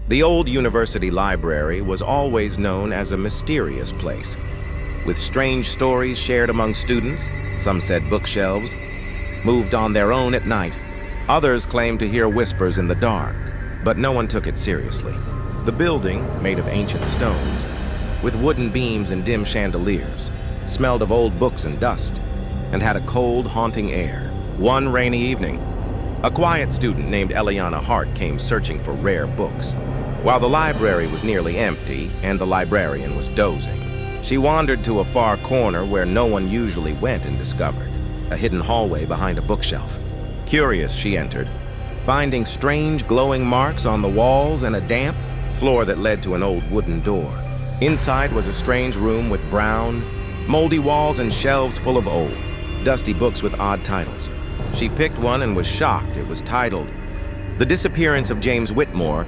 The old university library was always known as a mysterious place, with strange stories shared among students. Some said bookshelves moved on their own at night. Others claimed to hear whispers in the dark, but no one took it seriously. The building, made of ancient stones, with wooden beams and dim chandeliers, smelled of old books and dust, and had a cold, haunting air. One rainy evening, a quiet student named Eliana Hart came searching for rare books. While the library was nearly empty and the librarian was dozing, she wandered to a far corner where no one usually went and discovered a hidden hallway behind a bookshelf. Curious, she entered, finding strange glowing marks on the walls and a damp floor that led to an old wooden door. Inside was a strange room with brown, moldy walls and shelves full of old, dusty books with odd titles. She picked one and was shocked. It was titled The Disappearance of James Whitmore,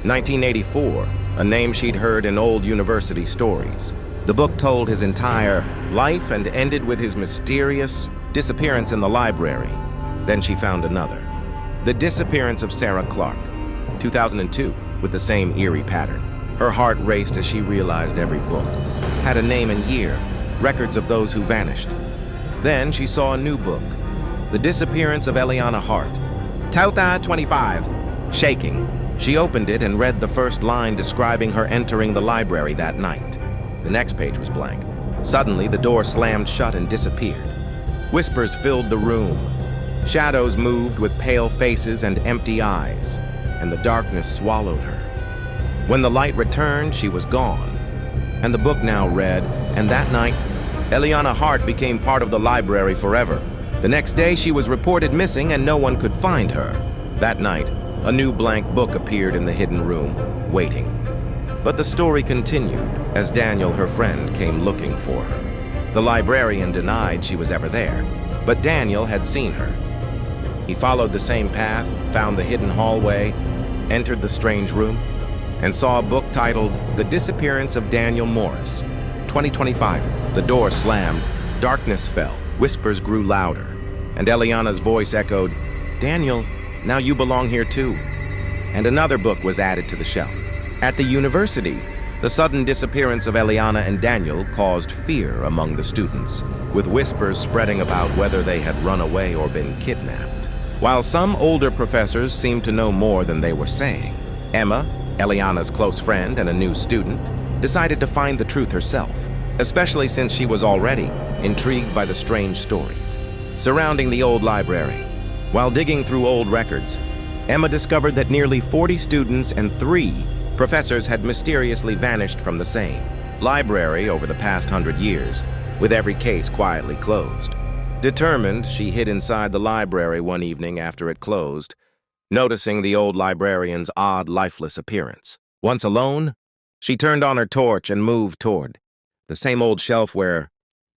1984, a name she'd heard in old university stories. The book told his entire life and ended with his mysterious disappearance in the library. Then she found another. The Disappearance of Sarah Clark, 2002, with the same eerie pattern. Her heart raced as she realized every book had a name and year, records of those who vanished. Then she saw a new book, The Disappearance of Eliana Hart, 2025. Shaking, she opened it and read the first line describing her entering the library that night. The next page was blank. Suddenly, the door slammed shut and disappeared. Whispers filled the room. Shadows moved with pale faces and empty eyes, and the darkness swallowed her. When the light returned, she was gone. And the book now read, and that night, Eliana Hart became part of the library forever. The next day, she was reported missing and no one could find her. That night, a new blank book appeared in the hidden room, waiting. But the story continued as Daniel, her friend, came looking for her. The librarian denied she was ever there, but Daniel had seen her. He followed the same path, found the hidden hallway, entered the strange room, and saw a book titled The Disappearance of Daniel Morris, 2025. The door slammed, darkness fell, whispers grew louder, and Eliana's voice echoed, "Daniel, now you belong here too." And another book was added to the shelf. At the university, the sudden disappearance of Eliana and Daniel caused fear among the students, with whispers spreading about whether they had run away or been kidnapped. While some older professors seemed to know more than they were saying, Emma, Eliana's close friend and a new student, decided to find the truth herself, especially since she was already intrigued by the strange stories surrounding the old library. While digging through old records, Emma discovered that nearly 40 students and 3 professors had mysteriously vanished from the same library over the past 100 years, with every case quietly closed. Determined, she hid inside the library one evening after it closed, noticing the old librarian's odd, lifeless appearance. Once alone, she turned on her torch and moved toward the same old shelf where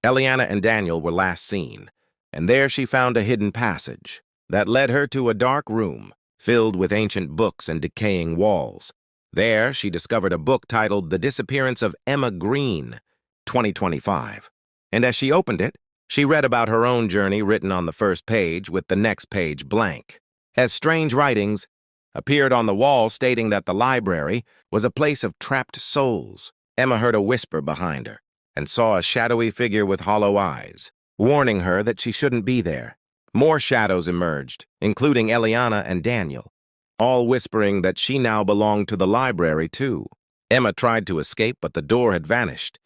Eliana and Daniel were last seen, and there she found a hidden passage that led her to a dark room filled with ancient books and decaying walls. There, she discovered a book titled The Disappearance of Emma Green, 2025. And as she opened it, she read about her own journey written on the first page with the next page blank. As strange writings appeared on the wall stating that the library was a place of trapped souls, Emma heard a whisper behind her and saw a shadowy figure with hollow eyes, warning her that she shouldn't be there. More shadows emerged, including Eliana and Daniel, all whispering that she now belonged to the library too. Emma tried to escape, but the door had vanished,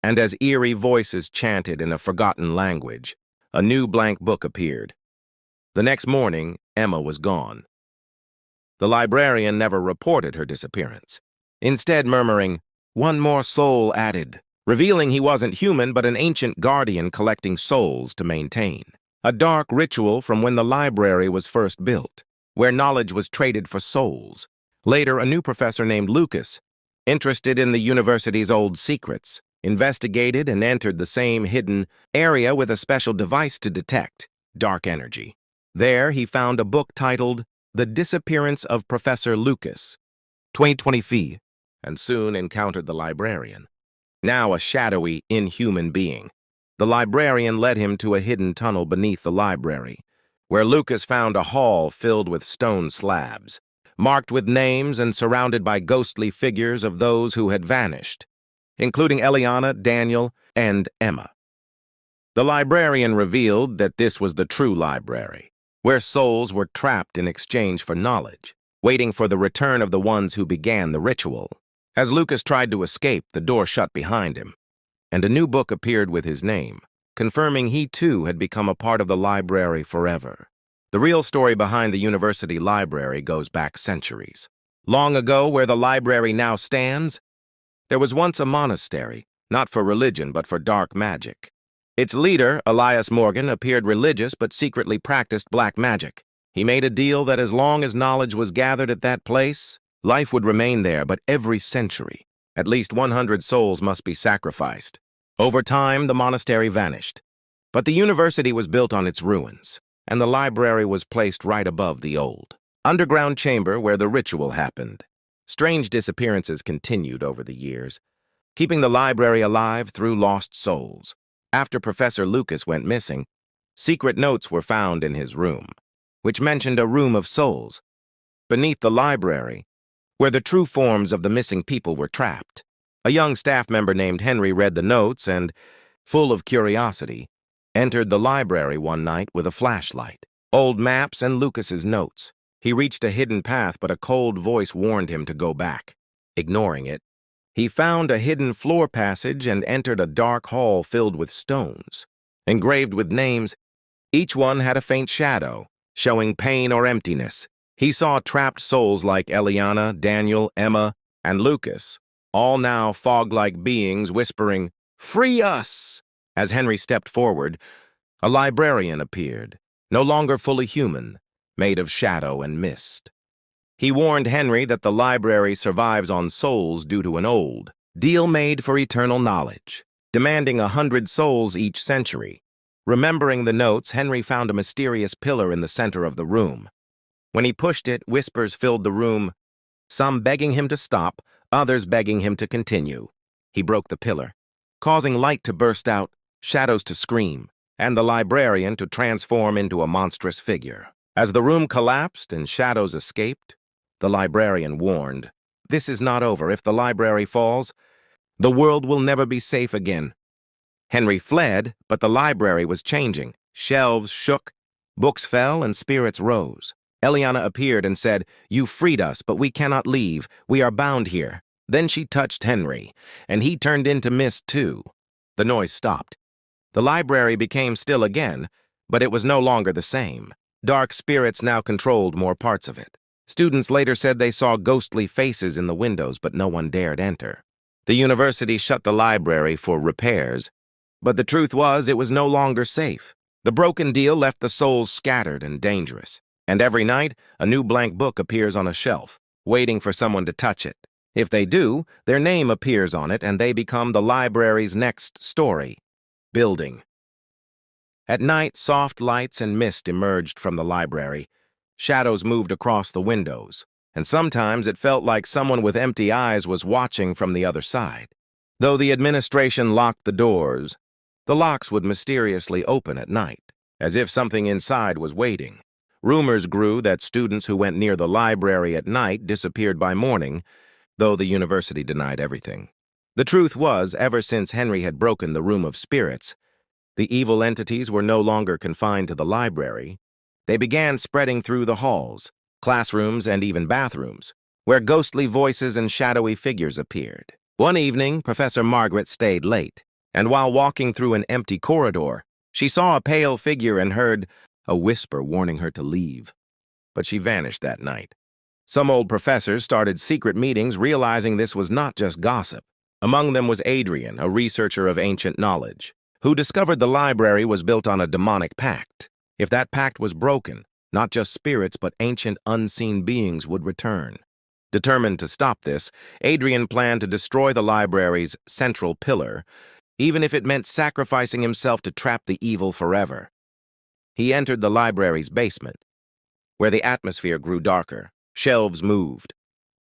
and as eerie voices chanted in a forgotten language, a new blank book appeared. The next morning, Emma was gone. The librarian never reported her disappearance, instead murmuring, "One more soul added," revealing he wasn't human but an ancient guardian collecting souls to maintain. A dark ritual from when the library was first built, where knowledge was traded for souls. Later, a new professor named Lucas, interested in the university's old secrets, investigated and entered the same hidden area with a special device to detect dark energy. There, he found a book titled The Disappearance of Professor Lucas, 2020, and soon encountered the librarian, now a shadowy, inhuman being. The librarian led him to a hidden tunnel beneath the library, where Lucas found a hall filled with stone slabs, marked with names and surrounded by ghostly figures of those who had vanished, including Eliana, Daniel, and Emma. The librarian revealed that this was the true library, where souls were trapped in exchange for knowledge, waiting for the return of the ones who began the ritual. As Lucas tried to escape, the door shut behind him, and a new book appeared with his name, confirming he too had become a part of the library forever. The real story behind the university library goes back centuries. Long ago, where the library now stands, there was once a monastery, not for religion but for dark magic. Its leader, Elias Morgan, appeared religious but secretly practiced black magic. He made a deal that as long as knowledge was gathered at that place, life would remain there, but every century, at least 100 souls must be sacrificed. Over time, the monastery vanished, but the university was built on its ruins, and the library was placed right above the old underground chamber where the ritual happened. Strange disappearances continued over the years, keeping the library alive through lost souls. After Professor Lucas went missing, secret notes were found in his room, which mentioned a room of souls beneath the library, where the true forms of the missing people were trapped. A young staff member named Henry read the notes and, full of curiosity, entered the library one night with a flashlight, old maps, and Lucas's notes. He reached a hidden path, but a cold voice warned him to go back. Ignoring it, he found a hidden floor passage and entered a dark hall filled with stones, engraved with names. Each one had a faint shadow, showing pain or emptiness. He saw trapped souls like Eliana, Daniel, Emma, and Lucas, all now fog-like beings whispering, "Free us!" As Henry stepped forward, a librarian appeared, no longer fully human, made of shadow and mist. He warned Henry that the library survives on souls due to an old deal made for eternal knowledge, demanding 100 souls each century. Remembering the notes, Henry found a mysterious pillar in the center of the room. When he pushed it, whispers filled the room, some begging him to stop, others begging him to continue. He broke the pillar, causing light to burst out, shadows to scream, and the librarian to transform into a monstrous figure. As the room collapsed and shadows escaped, the librarian warned, "This is not over. If the library falls, the world will never be safe again." Henry fled, but the library was changing. Shelves shook, books fell, and spirits rose. Eliana appeared and said, "You freed us, but we cannot leave. We are bound here." Then she touched Henry, and he turned into mist too. The noise stopped. The library became still again, but it was no longer the same. Dark spirits now controlled more parts of it. Students later said they saw ghostly faces in the windows, but no one dared enter. The university shut the library for repairs, but the truth was it was no longer safe. The broken deal left the souls scattered and dangerous, and every night a new blank book appears on a shelf, waiting for someone to touch it. If they do, their name appears on it and they become the library's next story. Building. At night, soft lights and mist emerged from the library. Shadows moved across the windows, and sometimes it felt like someone with empty eyes was watching from the other side. Though the administration locked the doors, the locks would mysteriously open at night, as if something inside was waiting. Rumors grew that students who went near the library at night disappeared by morning, though the university denied everything. The truth was, ever since Henry had broken the room of spirits, the evil entities were no longer confined to the library. They began spreading through the halls, classrooms, and even bathrooms, where ghostly voices and shadowy figures appeared. One evening, Professor Margaret stayed late, and while walking through an empty corridor, she saw a pale figure and heard a whisper warning her to leave. But she vanished that night. Some old professors started secret meetings, realizing this was not just gossip. Among them was Adrian, a researcher of ancient knowledge, who discovered the library was built on a demonic pact. If that pact was broken, not just spirits but ancient unseen beings would return. Determined to stop this, Adrian planned to destroy the library's central pillar, even if it meant sacrificing himself to trap the evil forever. He entered the library's basement, where the atmosphere grew darker. Shelves moved.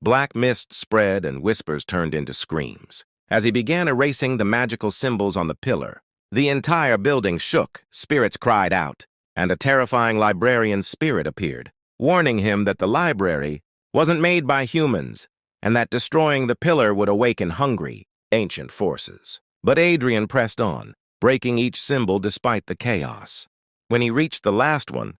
Black mist spread and whispers turned into screams. As he began erasing the magical symbols on the pillar, the entire building shook, spirits cried out, and a terrifying librarian spirit appeared, warning him that the library wasn't made by humans, and that destroying the pillar would awaken hungry, ancient forces. But Adrian pressed on, breaking each symbol despite the chaos. When he reached the last one,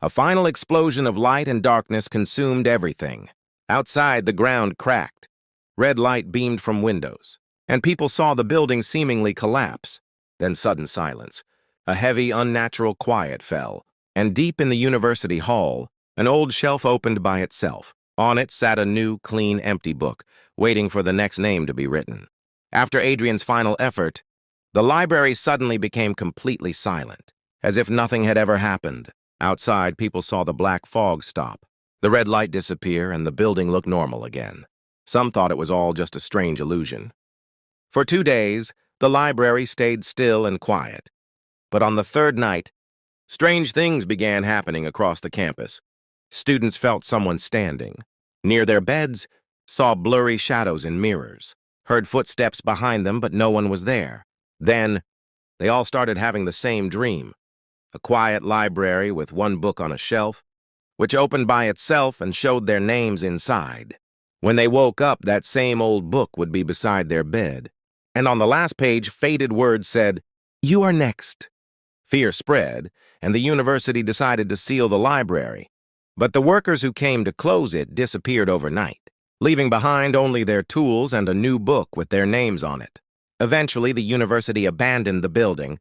a final explosion of light and darkness consumed everything. Outside, the ground cracked. Red light beamed from windows, and people saw the building seemingly collapse. Then sudden silence. A heavy, unnatural quiet fell, and deep in the university hall, an old shelf opened by itself. On it sat a new, clean, empty book, waiting for the next name to be written. After Adrian's final effort, the library suddenly became completely silent, as if nothing had ever happened. Outside, people saw the black fog stop, the red light disappear, and the building look normal again. Some thought it was all just a strange illusion. For 2 days, the library stayed still and quiet. But on the third night, strange things began happening across the campus. Students felt someone standing. Near their beds, saw blurry shadows in mirrors, heard footsteps behind them, but no one was there. Then, they all started having the same dream. A quiet library with one book on a shelf, which opened by itself and showed their names inside. When they woke up, that same old book would be beside their bed, and on the last page, faded words said, "You are next." Fear spread, and the university decided to seal the library. But the workers who came to close it disappeared overnight, leaving behind only their tools and a new book with their names on it. Eventually, the university abandoned the building,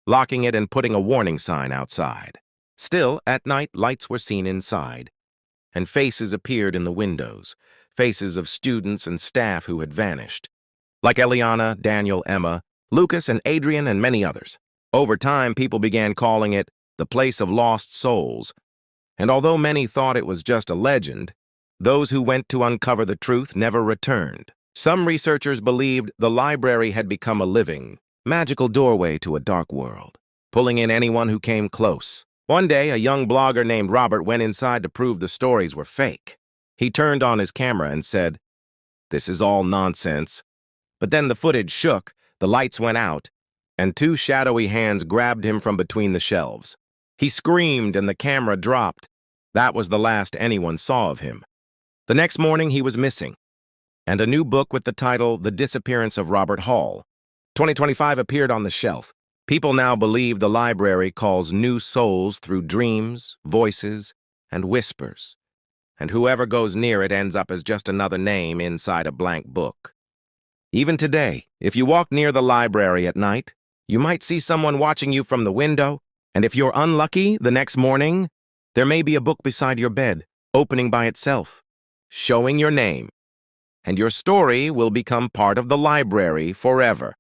locking it and putting a warning sign outside. Still, at night, lights were seen inside, and faces appeared in the windows, faces of students and staff who had vanished, like Eliana, Daniel, Emma, Lucas, and Adrian, and many others. Over time, people began calling it the place of lost souls, and although many thought it was just a legend, those who went to uncover the truth never returned. Some researchers believed the library had become a living, magical doorway to a dark world, pulling in anyone who came close. One day, a young blogger named Robert went inside to prove the stories were fake. He turned on his camera and said, "This is all nonsense." But then the footage shook, the lights went out, and 2 shadowy hands grabbed him from between the shelves. He screamed and the camera dropped. That was the last anyone saw of him. The next morning, he was missing, and a new book with the title The Disappearance of Robert Hall, 2025, appeared on the shelf. People now believe the library calls new souls through dreams, voices, and whispers, and whoever goes near it ends up as just another name inside a blank book. Even today, if you walk near the library at night, you might see someone watching you from the window, and if you're unlucky, the next morning, there may be a book beside your bed, opening by itself, showing your name, and your story will become part of the library forever.